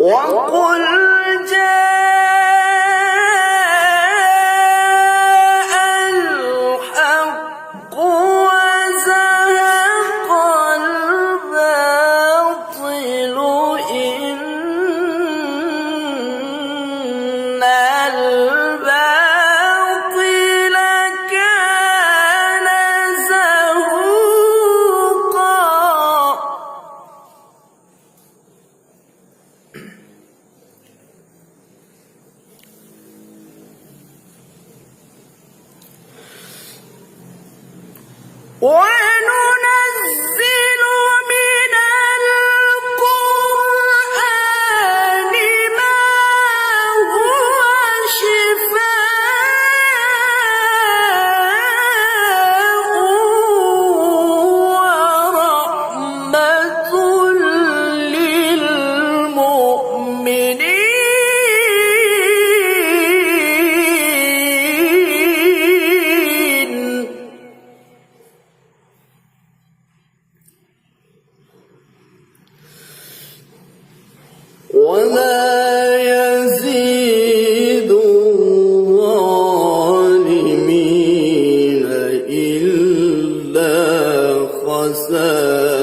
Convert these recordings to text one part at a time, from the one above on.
وقل جاء الحق وزهق الباطل إن الباطل كان زهوقا. وننزل من القرآن ما هو شفاء ورحمة للمؤمنين. وما يزيد الظالمين إلا خسارا.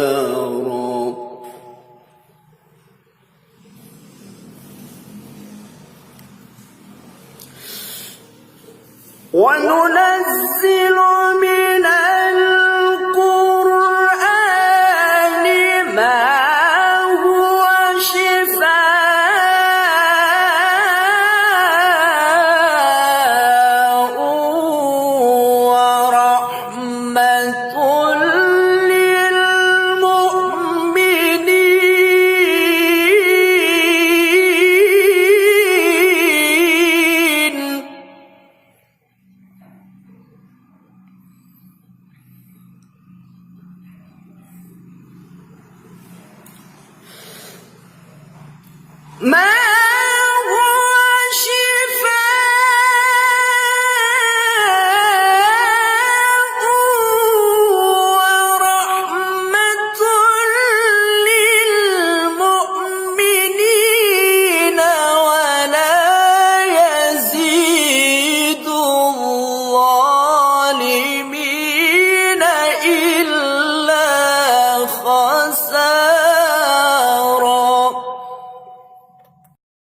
وننزل من القرآن ما هو شفاء ورحمة للمؤمنين. ما